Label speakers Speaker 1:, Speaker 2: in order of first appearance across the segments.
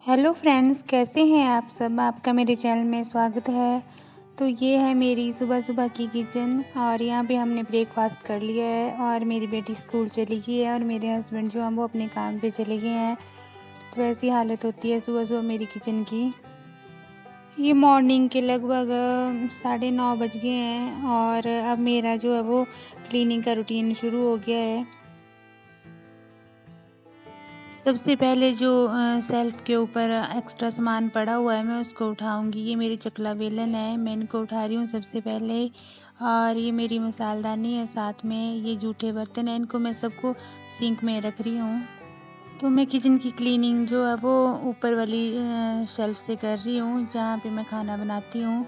Speaker 1: Hello friends, कैसे हैं आप सब। आपका मेरे चैनल में स्वागत है। तो ये है मेरी सुबह सुबह की किचन और यहाँ पे हमने ब्रेकफास्ट कर लिया है और मेरी बेटी स्कूल चली गई है और मेरे हस्बैंड जो हैं वो अपने काम पे चले गए हैं। तो ऐसी हालत होती है सुबह सुबह मेरी किचन की। ये मॉर्निंग के लगभग 9:30 बज गए हैं और अब मेरा जो है वो क्लीनिंग का रूटीन शुरू हो गया है। सबसे पहले जो शेल्फ़ के ऊपर एक्स्ट्रा सामान पड़ा हुआ है मैं उसको उठाऊँगी। ये मेरी चकला बेलन है, मैं इनको उठा रही हूँ सबसे पहले। और ये मेरी मसालदानी है, साथ में ये जूठे बर्तन हैं, इनको मैं सबको सिंक में रख रही हूँ। तो मैं किचन की क्लीनिंग जो है वो ऊपर वाली शेल्फ़ से कर रही हूँ जहाँ पे मैं खाना बनाती हूँ।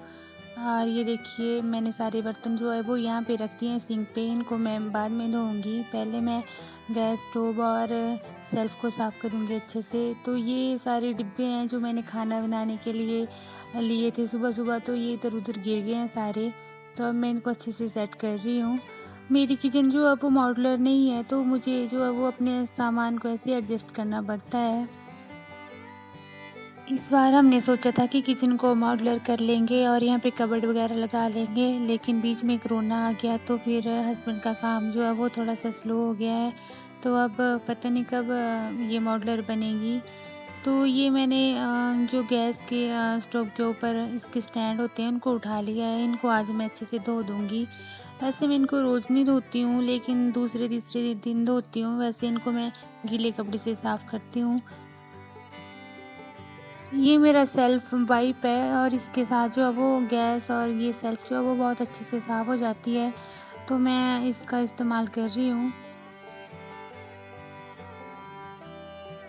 Speaker 1: और ये देखिए मैंने सारे बर्तन जो है वो यहाँ पे रख दिए हैं सिंक पे, इनको मैं बाद में धोऊँगी। पहले मैं गैस स्टोव और शेल्फ़ को साफ़ करूँगी अच्छे से। तो ये सारे डिब्बे हैं जो मैंने खाना बनाने के लिए लिए थे सुबह-सुबह, तो ये इधर-उधर गिर गए हैं सारे। तो अब मैं इनको अच्छे से सेट कर रही हूँ। मेरी किचन जो है वो मॉड्यूलर नहीं है, तो मुझे जो है वो अपने सामान को ऐसे एडजस्ट करना पड़ता है। इस बार हमने सोचा था कि किचन को मॉड्यूलर कर लेंगे और यहाँ पे कबर्ड वगैरह लगा लेंगे, लेकिन बीच में कोरोना आ गया तो फिर हस्बैंड का काम जो है वो थोड़ा-सा स्लो हो गया है। तो अब पता नहीं कब ये मॉड्यूलर बनेगी। तो ये मैंने जो गैस के स्टोव के ऊपर इसके स्टैंड होते हैं उनको उठा लिया है। इनको आज मैं अच्छे से धो दूँगी। वैसे मैं इनको रोज़ नहीं धोती हूँ, लेकिन दूसरे-तीसरे दिन धोती हूँ। वैसे इनको मैं गीले कपड़े से साफ़ करती हूँ। ये मेरा सेल्फ वाइप है और इसके साथ जो है वो गैस और ये सेल्फ जो है वो बहुत अच्छे से साफ़ हो जाती है, तो मैं इसका इस्तेमाल कर रही हूँ।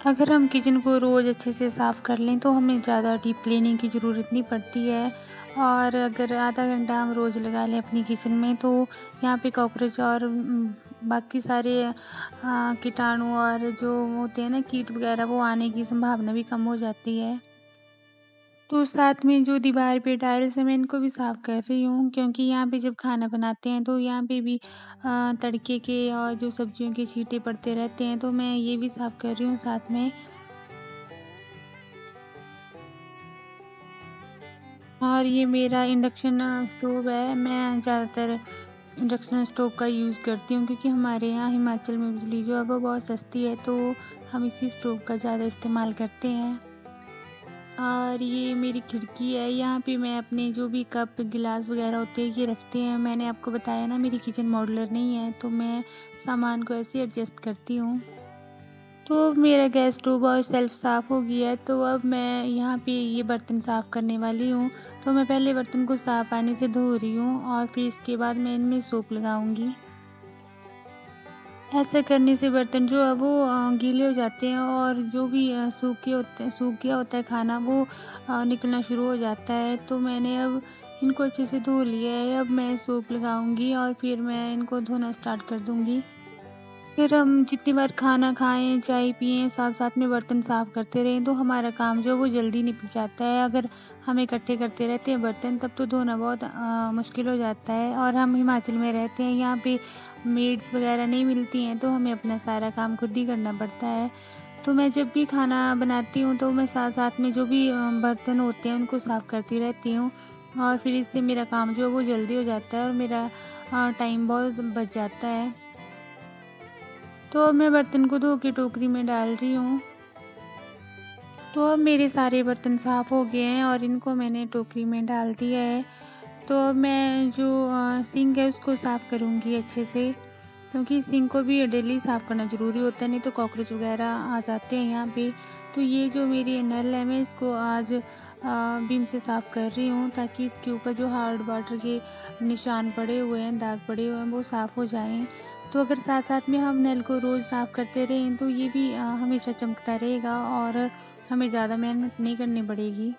Speaker 1: अगर हम किचन को रोज़ अच्छे से साफ़ कर लें तो हमें ज़्यादा डीप क्लीनिंग की ज़रूरत नहीं पड़ती है। और अगर आधा घंटा हम रोज़ लगा लें अपनी किचन में तो यहाँ पे कॉकरोच और बाकी सारे कीटाणु और जो होते हैं ना कीट वगैरह, वो आने की संभावना भी कम हो जाती है। तो साथ में जो दीवार पे टाइल्स हैं मैं इनको भी साफ़ कर रही हूँ, क्योंकि यहाँ पे जब खाना बनाते हैं तो यहाँ पे भी तड़के के और जो सब्जियों के छींटे पड़ते रहते हैं, तो मैं ये भी साफ़ कर रही हूँ साथ में। और ये मेरा इंडक्शन स्टोव है। मैं ज़्यादातर इंडक्शन स्टोव का यूज़ करती हूँ, क्योंकि हमारे यहाँ हिमाचल में बिजली जो है वो बहुत सस्ती है, तो हम इसी स्टोव का ज़्यादा इस्तेमाल करते हैं। और ये मेरी खिड़की है, यहाँ पे मैं अपने जो भी कप गिलास वगैरह होते हैं ये रखते हैं। मैंने आपको बताया ना मेरी किचन मॉड्यूलर नहीं है, तो मैं सामान को ऐसे एडजस्ट करती हूँ। तो अब मेरा गैस स्टोव और शेल्फ साफ़ हो गया है, तो अब मैं यहाँ पे ये बर्तन साफ़ करने वाली हूँ। तो मैं पहले बर्तन को साफ़ पानी से धो रही हूँ और फिर इसके बाद मैं इनमें सोप लगाऊंगी। ऐसा करने से बर्तन जो है वो गीले हो जाते हैं और जो भी सूख गया होता है खाना, वो निकलना शुरू हो जाता है। तो मैंने अब इनको अच्छे से धो लिया है। अब मैं सोप लगाऊंगी और फिर मैं इनको धोना स्टार्ट कर दूंगी। फिर हम जितनी बार खाना खाएं, चाय पिएं, साथ साथ में बर्तन साफ़ करते रहें तो हमारा काम जो है वो जल्दी निपट जाता है। अगर हम इकट्ठे करते रहते हैं बर्तन, तब तो धोना बहुत मुश्किल हो जाता है। और हम हिमाचल में रहते हैं, यहाँ पे मेड्स वगैरह नहीं मिलती हैं, तो हमें अपना सारा काम खुद ही करना पड़ता है। तो मैं जब भी खाना बनाती हूँ तो मैं साथ साथ में जो भी बर्तन होते हैं उनको साफ़ करती रहती हूँ। और फिर इससे मेरा काम जो है वो जल्दी हो जाता है और मेरा टाइम बहुत बच जाता है। तो अब मैं बर्तन को धो के टोकरी में डाल रही हूँ। तो अब मेरे सारे बर्तन साफ़ हो गए हैं और इनको मैंने टोकरी में डाल दिया है। तो अब मैं जो सिंक है उसको साफ़ करूँगी अच्छे से, क्योंकि सिंक को भी डेली साफ़ करना ज़रूरी होता है, नहीं तो कॉकरोच वगैरह आ जाते हैं यहाँ पे। तो ये जो मेरी नल है मैं इसको आज विम से साफ़ कर रही हूँ, ताकि इसके ऊपर जो हार्ड वाटर के निशान पड़े हुए हैं, दाग पड़े हुए हैं, वो साफ़ हो जाएँ। तो अगर साथ साथ में हम नल को रोज़ साफ़ करते रहें तो ये भी हमेशा चमकता रहेगा और हमें ज़्यादा मेहनत नहीं करनी पड़ेगी।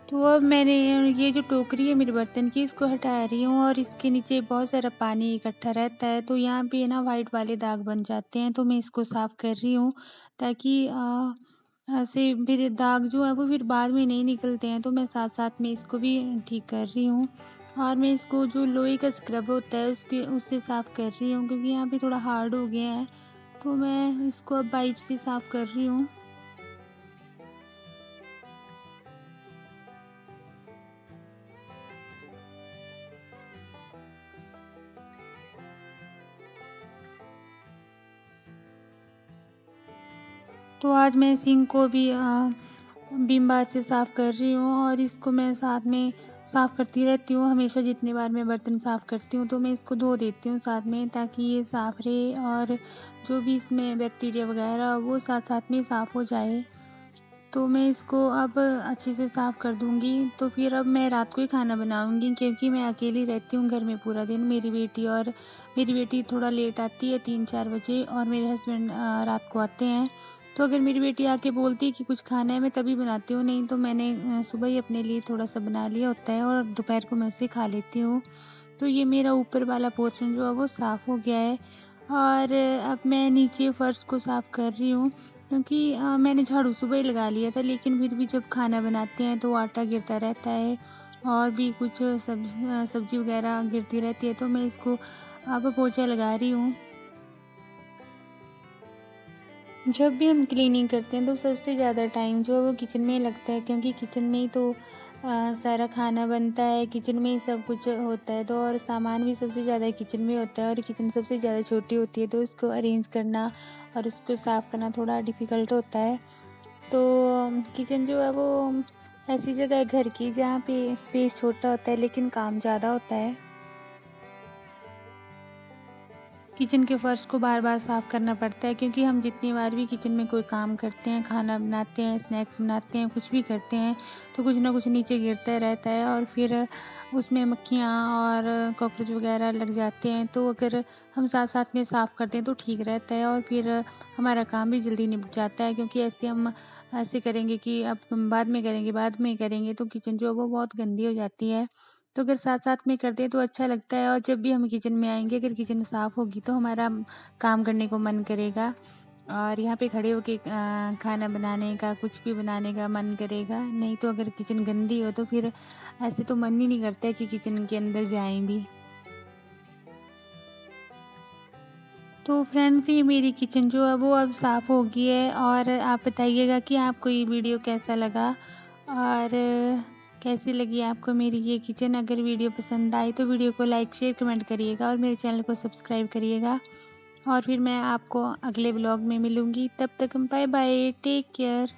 Speaker 1: तो अब मैंने ये जो टोकरी है मेरे बर्तन की, इसको हटा रही हूँ और इसके नीचे बहुत सारा पानी इकट्ठा रहता है, तो यहाँ पे ना वाइट वाले दाग बन जाते हैं। तो मैं इसको साफ़ कर रही हूँ, ताकि ऐसे फिर दाग जो है वो फिर बाद में नहीं निकलते हैं। तो मैं साथ साथ में इसको भी ठीक कर रही हूँ। और मैं इसको जो लोहे का स्क्रब होता है उससे साफ़ कर रही हूँ, क्योंकि यहाँ पे थोड़ा हार्ड हो गया है। तो मैं इसको अब पाइप से साफ़ कर रही हूँ। तो आज मैं सिंक को भी विम बार से साफ़ कर रही हूँ और इसको मैं साथ में साफ़ करती रहती हूँ। हमेशा जितनी बार मैं बर्तन साफ़ करती हूँ तो मैं इसको धो देती हूँ साथ में, ताकि ये साफ़ रहे और जो भी इसमें बैक्टीरिया वगैरह वो साथ साथ में साफ़ हो जाए। तो मैं इसको अब अच्छे से साफ़ कर दूँगी। तो फिर अब मैं रात को ही खाना बनाऊँगी, क्योंकि मैं अकेली रहती हूँ घर में पूरा दिन। मेरी बेटी थोड़ा लेट आती है 3-4 बजे, और मेरे हस्बैंड रात को आते हैं। तो अगर मेरी बेटी आके बोलती है कि कुछ खाना है, मैं तभी बनाती हूँ, नहीं तो मैंने सुबह ही अपने लिए थोड़ा-सा बना लिया होता है और दोपहर को मैं उसे खा लेती हूँ। तो ये मेरा ऊपर वाला पोर्शन जो है वो साफ़ हो गया है, और अब मैं नीचे फ़र्श को साफ़ कर रही हूँ, क्योंकि मैंने झाड़ू सुबह ही लगा लिया था, लेकिन फिर भी जब खाना बनाते हैं तो आटा गिरता रहता है और भी कुछ सब्ज़ी वगैरह गिरती रहती है, तो मैं इसको अब पोंछा लगा रही हूँ। जब भी हम क्लीनिंग करते हैं तो सबसे ज़्यादा टाइम जो है वो किचन में ही लगता है, क्योंकि किचन में ही तो सारा खाना बनता है, किचन में ही सब कुछ होता है, तो और सामान भी सबसे ज़्यादा किचन में होता है, और किचन सबसे ज़्यादा छोटी होती है, तो उसको अरेंज करना और उसको साफ़ करना थोड़ा डिफ़िकल्ट होता है। तो किचन जो है वो ऐसी जगह है घर की जहाँ पे स्पेस छोटा होता है लेकिन काम ज़्यादा होता है। किचन के फर्श को बार-बार साफ़ करना पड़ता है, क्योंकि हम जितनी बार भी किचन में कोई काम करते हैं, खाना बनाते हैं, स्नैक्स बनाते हैं, कुछ भी करते हैं, तो कुछ ना कुछ नीचे गिरता रहता है और फिर उसमें मक्खियाँ और कॉकरोच वगैरह लग जाते हैं। तो अगर हम साथ-साथ में साफ़ कर दें तो ठीक रहता है, और फिर हमारा काम भी जल्दी निपट जाता है, क्योंकि ऐसे करेंगे कि अब हम बाद में करेंगे तो किचन जो है वो बहुत गंदी हो जाती है। तो अगर साथ-साथ में कर दें तो अच्छा लगता है, और जब भी हम किचन में आएँगे, अगर किचन साफ़ होगी तो हमारा काम करने को मन करेगा, और यहाँ पे खड़े होके खाना बनाने का, कुछ भी बनाने का मन करेगा। नहीं तो अगर किचन गंदी हो तो फिर ऐसे तो मन ही नहीं करता है कि किचन के अंदर जाएँ भी। तो फ्रेंड्स, ये मेरी किचन जो है वो अब साफ़ हो गई है, और आप बताइएगा कि आपको ये वीडियो कैसा लगा, और कैसी लगी आपको मेरी ये किचन। अगर वीडियो पसंद आई तो वीडियो को लाइक शेयर कमेंट करिएगा, और मेरे चैनल को सब्सक्राइब करिएगा। और फिर मैं आपको अगले ब्लॉग में मिलूँगी, तब तक बाय बाय, टेक केयर।